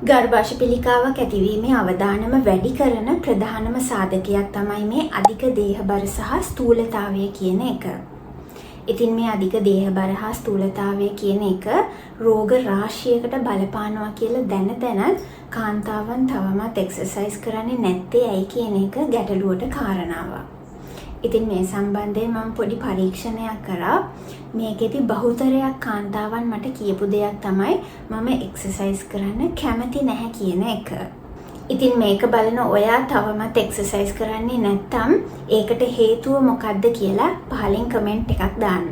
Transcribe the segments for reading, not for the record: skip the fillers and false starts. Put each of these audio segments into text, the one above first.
ගර්භාෂ පිළිකාවක් ඇතිවීමේ අවදානම වැඩි කරන ප්‍රධානම සාධකයක් තමයි මේ අධික දේහබර සහ ස්ථූලතාවය කියන එක. ඉතින් මේ අධික දේහබර හා ස්ථූලතාවය කියන එක රෝග රාශියකට බලපානවා කියලා දැනත් කාන්තාවන් තවමත් එක්සර්සයිස් කරන්නේ නැත්තේ ඇයි කියන එක ගැටලුවට කාරණාවක්. ඉතින් මේ සම්බන්ධයෙන් මම පොඩි පරීක්ෂණයක් කරා. මේකෙදි බහුතරයක් කාන්තාවන් මට කියපු දෙයක් තමයි මම එක්සර්සයිස් කරන්න කැමති නැහැ කියන එක. ඉතින් මේක බලන ඔයා තවමත් එක්සර්සයිස් කරන්නේ නැත්නම් ඒකට හේතුව මොකක්ද කියලා පහලින් කමෙන්ට් එකක් දාන්න.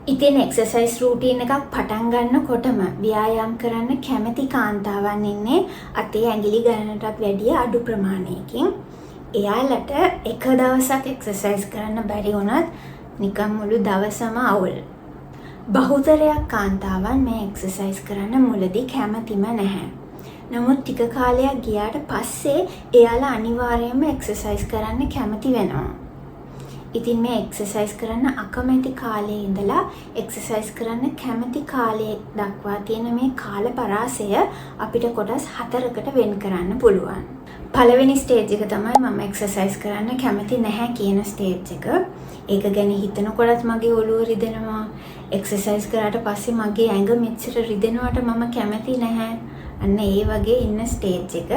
ඉතින් එක්සර්සයිස් රූටීන් එකක් පටන් ගන්නකොටම ව්‍යායාම් කරන්න කැමති කාන්තාවන් ඉන්නේ අතේ ඇඟිලි ගණනටත් වැඩිය අඩු ප්‍රමාණයකින්. එයාලට එක දවසක් එක්සර්සයිස් කරන්න බැරි වුණත් නිකන් මුළු දවසම අවුල්. බහුතරයක් කාන්තාවන් මේ එක්සර්සයිස් කරන්න මුලදී කැමතිම නැහැ. නමුත් ටික කාලයක් ගියාට පස්සේ එයාලා අනිවාර්යයෙන්ම එක්සර්සයිස් කරන්න කැමති වෙනවා. ඉතින් මේ එක්සර්සයිස් කරන්න අකමැති කාලේ ඉඳලා එක්සර්සයිස් කරන්න කැමති කාලයේ දක්වා තියෙන මේ කාල පරාසය අපිට කොටස් 4කට වෙන් කරන්න පුළුවන්. පළවෙනි ස්ටේජ් එක තමයි මම එක්සර්සයිස් කරන්න කැමති නැහැ කියන ස්ටේජ් එක. ඒක ගැන හිතනකොටත් මගේ ඔළුව රිදෙනවා. එක්සර්සයිස් කරාට පස්සේ මගේ ඇඟ මෙච්චර රිදෙනවට මම කැමති නැහැ. අන්න ඒ වගේ ඉන්න ස්ටේජ් එක.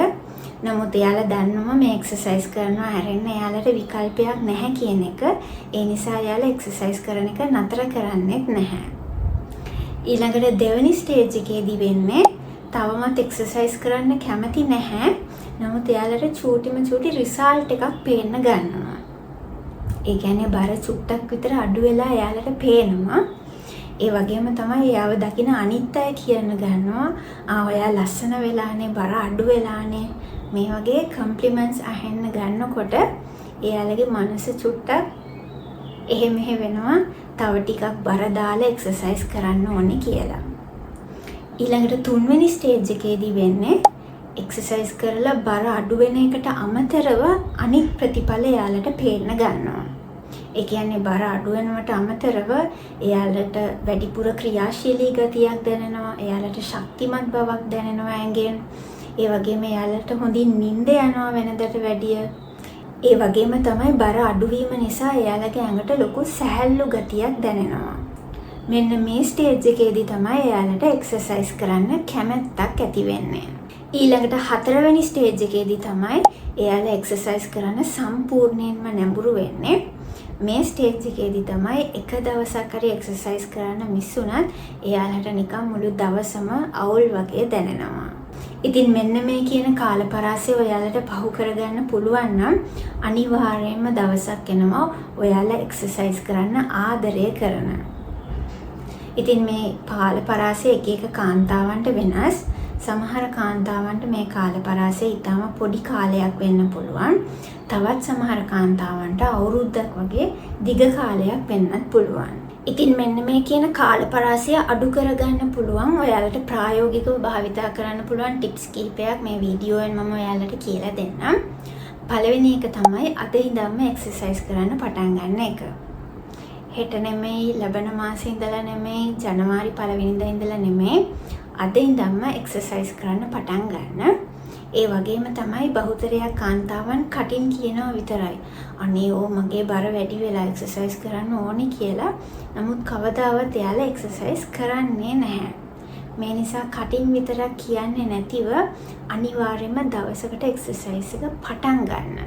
නමුත් එයාලා දන්නවා මේ එක්සර්සයිස් කරනවා හැරෙන්න එයාලට විකල්පයක් නැහැ කියන එක. ඒ නිසා එයාලා එක්සර්සයිස් කරන එක නතර කරන්නේත් නැහැ. ඊළඟට දෙවෙනි ස්ටේජ් එකේදී වෙන්නේ තවමත් එක්සර්සයිස් කරන්න කැමති නැහැ. නමුත් එයාලට චූටි රිසල්ට් එකක් පේන්න ගන්නවා. ඒ කියන්නේ බර චුට්ටක් විතර අඩු වෙලා එයාලට පේනවා. ඒ වගේම තමයි එයාව දකින අනිත් අය කියන්න ගන්නවා ඔයා ලස්සන වෙලානේ බර අඩු වෙලානේ මේ වගේ කම්ප්ලිමන්ට්ස් අහෙන්න ගන්නකොට එයාලගේ මනස චුට්ටක් එහෙ මෙහෙ වෙනවා තව ටිකක් බර දාලා එක්සර්සයිස් කරන්න ඕනේ කියලා. ඊළඟට තුන්වෙනි ස්ටේජ් එකේදී වෙන්නේ එක්සර්සයිස් කරලා බර අඩු වෙන එකට අමතරව අනිත් ප්‍රතිඵල එයාලට පේන්න ගන්නවා. ඒ කියන්නේ බර අඩු වෙනවට අමතරව එයාලට වැඩිපුර ක්‍රියාශීලී ගතියක් දැනෙනවා. එයාලට ශක්තිමත් බවක් දැනෙනවා ඇඟෙන්. ඒ වගේම එයාලට හොඳින් නිින්ද යනවා වෙනදට වැඩිය. ඒ වගේම තමයි බර අඩුවීම නිසා එයාලගේ ඇඟට ලොකු සැහැල්ලු ගතියක් දැනෙනවා. මෙන්න මේ ස්ටේජ් එකේදී තමයි එයාලට එක්සර්සයිස් කරන්න කැමැත්තක් ඇති වෙන්නේ. ඊළඟට 4වෙනි ස්ටේජ් එකේදී තමයි එයාලා එක්සර්සයිස් කරන්න සම්පූර්ණයෙන්ම නැඹුරු වෙන්නේ. මේ ස්ටේජ් එකේදී තමයි එක දවසක් හරි එක්සර්සයිස් කරන්න මිස් වුණත් එයාලට නිකන් මුළු දවසම අවුල් වගේ දැනෙනවා. ඉතින් මෙන්න මේ කියන කාල පරාසය ඔයාලට පහු කරගන්න පුළුවන් නම් අනිවාර්යයෙන්ම දවසක් එනවා ඔයාලා එක්සර්සයිස් කරන්න ආදරය කරන. ඉතින් මේ කාල පරාසය එක එක කාන්තාවන්ට වෙනස්. සමහර කාන්තාවන්ට මේ කාල පරාසය ඊටම පොඩි කාලයක් වෙන්න පුළුවන්. තවත් සමහර කාන්තාවන්ට අවුරුද්දක් වගේ දිග කාලයක් වෙන්නත් පුළුවන්. ඉතින් මෙන්න මේ කියන කාල පරාසය අඩු කරගන්න පුළුවන් ඔයාලට ප්‍රායෝගිකව භාවිතා කරන්න පුළුවන් ටිප්ස් කිහිපයක් මේ වීඩියෝෙන් මම ඔයාලට කියලා දෙන්නම්. පළවෙනි එක තමයි අද ඉඳන්ම එක්සර්සයිස් කරන්න පටන් ගන්න එක. හෙට නෙමෙයි, ලබන මාසේ ඉඳලා නෙමෙයි, ජනවාරි 1 වෙනිදා ඉඳලා නෙමෙයි, අද ඉඳන්ම එක්සර්සයිස් කරන්න පටන් ගන්න. ඒ වගේම තමයි බහුතරයක් කාන්තාවන් කටින් කියනවා විතරයි. අනේ ඕ මගේ බර වැඩි වෙලා එක්සර්සයිස් කරන්න ඕනේ කියලා. නමුත් කවදාවත් එයාලා එක්සර්සයිස් කරන්නේ නැහැ. මේ නිසා කටින් විතරක් කියන්නේ නැතිව අනිවාර්යයෙන්ම දවසකට එක්සර්සයිස් එක පටන් ගන්න.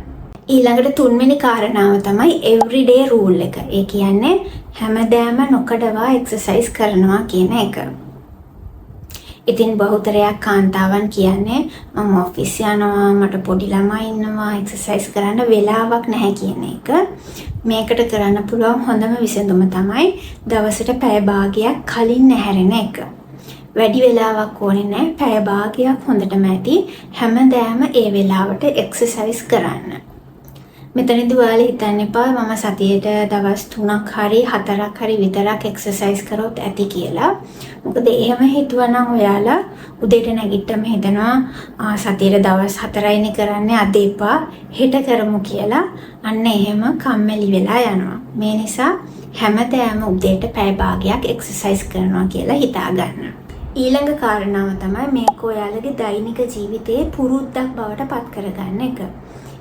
ඊළඟට තුන්වෙනි කාරණාව තමයි everyday rule එක. ඒ කියන්නේ හැමදාම නොකඩවා එක්සර්සයිස් කරනවා කියන එක. ඉතින් බහුතරයක් කාන්තාවන් කියන්නේ මම ඔෆිස් යනවා, මට පොඩි ළමයි ඉන්නවා, එක්සර්සයිස් කරන්න වෙලාවක් නැහැ කියන එක. මේකට කරන්න පුළුවන් හොඳම විසඳුම තමයි දවසට පැය භාගයක් කලින් නැහැරෙන එක. වැඩි වෙලාවක් ඕනේ නැහැ, පැය භාගයක් හොඳටම ඇති. හැමදාම ඒ වෙලාවට එක්සර්සයිස් කරන්න. මෙතනදී ඔයාලා හිතන්න එපා මම සතියේට දවස් 3ක් හරි 4ක් හරි විතරක් එක්සර්සයිස් කරොත් ඇති කියලා. මොකද එහෙම හිතුවනම් ඔයාලා උදේට නැගිට්ටම හිතනවා සතියේට දවස් 4යිනේ කරන්නේ අද එපා හෙට කරමු කියලා. අන්න එහෙම කම්මැලි වෙලා යනවා. මේ නිසා හැමදාම උදේට පැය භාගයක් එක්සර්සයිස් කරනවා කියලා හිතා ගන්න. ඊළඟ කාරණාව තමයි මේක ඔයාලගේ දෛනික ජීවිතයේ පුරුද්දක් බවට පත් කරගන්න එක.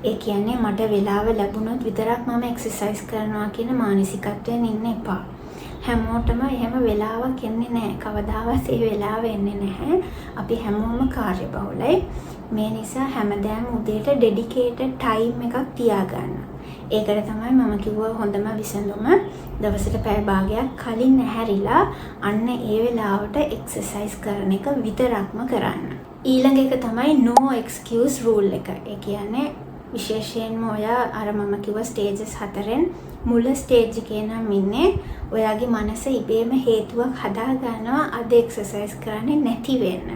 ඒ කියන්නේ මට වෙලාව ලැබුණොත් විතරක් මම එක්සර්සයිස් කරනවා කියන මානසිකත්වයෙන් ඉන්න එපා. හැමෝටම එහෙම වෙලාවක් එන්නේ නැහැ. කවදාවත් ඒ වෙලාව එන්නේ නැහැ. අපි හැමෝම කාර්යබහුලයි. මේ නිසා හැමදාම උදේට ඩෙඩිකේටඩ් ටයිම් එකක් තියාගන්න. ඒකට තමයි මම කිව්වා හොඳම විසඳුම දවසට පැය භාගයක් කලින් නැහැරිලා අන්න ඒ වෙලාවට එක්සර්සයිස් කරන එක විතරක්ම කරන්න. ඊළඟ එක තමයි no excuse rule එක. ඒ කියන්නේ විශේෂයෙන්ම ඔයා අර මම කිව්ව ස්ටේජස් 4න් මුල ස්ටේජ් එකේ නම් ඉන්නේ. ඔයාගේ මනස ඉබේම හේතුවක් හදා ගන්නවා අද එක්සර්සයිස් කරන්නේ නැති වෙන්න.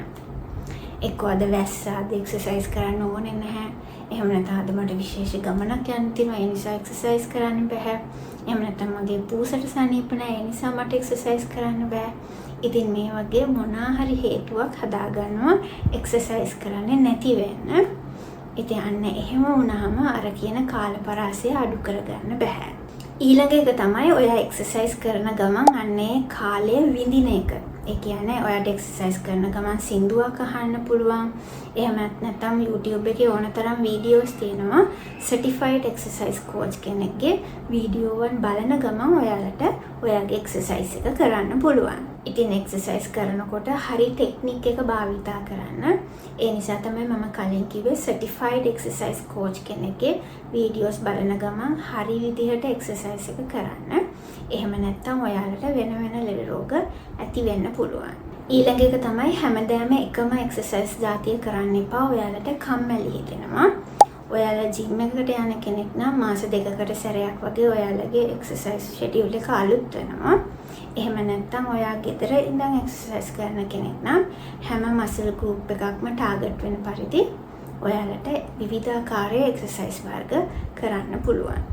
එක්ක අද වැස්ස අද එක්සර්සයිස් කරන්න ඕනේ නැහැ. එහෙම නැත්නම් අද මට විශේෂ ගමනක් යන්න තියෙනවා ඒ නිසා එක්සර්සයිස් කරන්න බෑ. එහෙම නැත්නම් මගේ පූසට සනීප නැහැ ඒ නිසා මට එක්සර්සයිස් කරන්න බෑ. ඉතින් මේ වගේ මොනවා හරි හේතුවක් හදා ගන්නවා එක්සර්සයිස් කරන්නේ නැති වෙන්න. ඉතින් අන්න එහෙම වුණාම අර කියන කාලපරාසය අඩු කරගන්න බෑ. ඊළඟ එක තමයි ඔයා එක්සර්සයිස් කරන ගමන් අන්නේ කාලය විඳින එක. ඒ කියන්නේ ඔයාට එක්සර්සයිස් කරන ගමන් සින්දුවක් අහන්න පුළුවන්. එහෙම නැත්නම් YouTube එකේ ඕනතරම් වීඩියෝස් තියෙනවා. සර්ටිෆයිඩ් එක්සර්සයිස් කෝච් කෙනෙක්ගේ වීඩියෝවන් බලන ගමන් ඔයාලට ඔයාගේ එක්සර්සයිස් එක කරන්න පුළුවන්. ඉතින් එක්සර්සයිස් කරනකොට හරි ටෙක්නික් එක භාවිතා කරන්න. ඒ නිසා තමයි මම කලින් කිව්වේ සර්ටිෆයිඩ් එක්සර්සයිස් කෝච් කෙනෙක්ගේ වීඩියෝස් බලන ගමන් හරි විදිහට එක්සර්සයිස් එක කරන්න. එහෙම නැත්නම් ඔයාලට වෙන ලෙඩ රෝග ඇති වෙන්න පුළුවන්. ඊළඟ එක තමයි හැමදාම එකම එක්සර්සයිස් જાතිය කරන්න එපා. ඔයාලට කම්මැලි හිතෙනවා. ඔයාලා ජිම් එකකට යන කෙනෙක් නම් මාස 2කට සැරයක් වගේ ඔයාලගේ එක්සර්සයිස් ෂෙඩියුල් එක අලුත් වෙනවා. එහෙම නැත්නම් ඔයා ගෙදර ඉඳන් එක්සර්සයිස් කරන කෙනෙක් නම් හැම මසල් ගෲප් එකක්ම ටාගට් වෙන පරිදි ඔයාලට විවිධාකාර එක්සර්සයිස් වර්ග කරන්න පුළුවන්.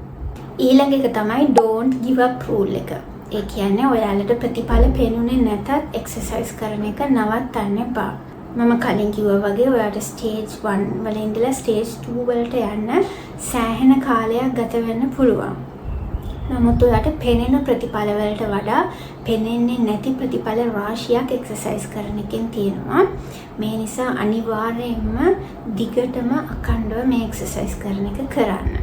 ඊළඟ එක තමයි don't give up rule එක. ඒ කියන්නේ ඔයාලට ප්‍රතිඵල පේනුනේ නැතත් එක්සර්සයිස් කරන එක නවත්තන්න එපා. මම කලින් කිව්වා වගේ ඔයාට ස්ටේජ් 1 වල ඉඳලා ස්ටේජ් 2 වලට යන්න සෑහෙන කාලයක් ගත වෙන්න පුළුවන්. නමුත් ඔයාට පෙනෙන ප්‍රතිඵල වලට වඩා පෙනෙන්නේ නැති ප්‍රතිඵල රාශියක් එක්සර්සයිස් කරන එකෙන් තියෙනවා. මේ නිසා අනිවාර්යයෙන්ම දිගටම අඛණ්ඩව මේ එක්සර්සයිස් කරන එක කරන්න.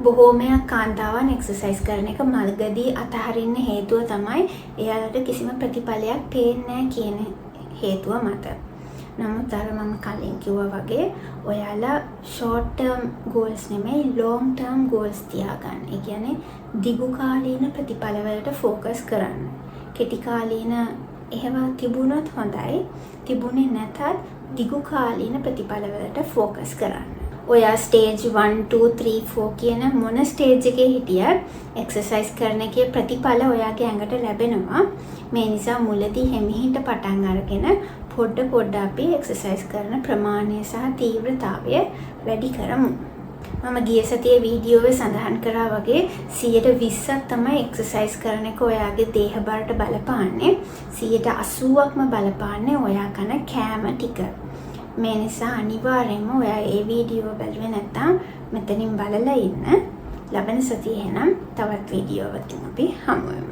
බොහෝමයක් කාන්තාවන් එක්සර්සයිස් කරන එක මල්ගදී අතහරින්න හේතුව තමයි එයාලට කිසිම ප්‍රතිඵලයක් පේන්නේ නැහැ කියන හේතුව මත. නමුත් අර මම කලින් කිව්වා වගේ ඔයාලා short term goals නෙමෙයි long term goals තියාගන්න. ඒ කියන්නේ දිගු කාලීන ප්‍රතිඵල වලට focus කරන්න. කෙටි කාලීන එහෙම තිබුණොත් හොඳයි. තිබුණේ නැතත් දිගු කාලීන ප්‍රතිඵල වලට focus කරන්න. ඔයා ස්ටේජ් 1 2 3 4 කියන මොන ස්ටේජ් එකේ හිටියත් එක්සර්සයිස් කරන එකේ ප්‍රතිඵල ඔයාගේ ඇඟට ලැබෙනවා. මේ නිසා මුලදී හිමිහිට පටන් අරගෙන පොඩ අපි එක්සර්සයිස් කරන ප්‍රමාණය සහ තීව්‍රතාවය වැඩි කරමු. මම ගිය සතියේ වීඩියෝවේ සඳහන් කරා වගේ 120ක් තමයි එක්සර්සයිස් කරන එක ඔයාගේ දේහ බරට බලපාන්නේ. 80%ක්ම බලපාන්නේ ඔයා කන කෑම ටික. මේ නිසා අනිවාර්යයෙන්ම ඔයා ඒ වීඩියෝ බලුවේ නැත්නම් මෙතනින් බලලා ඉන්න. ලබන සතියේ එහෙනම් තවත් වීඩියෝවකින් අපි හමු වෙමු.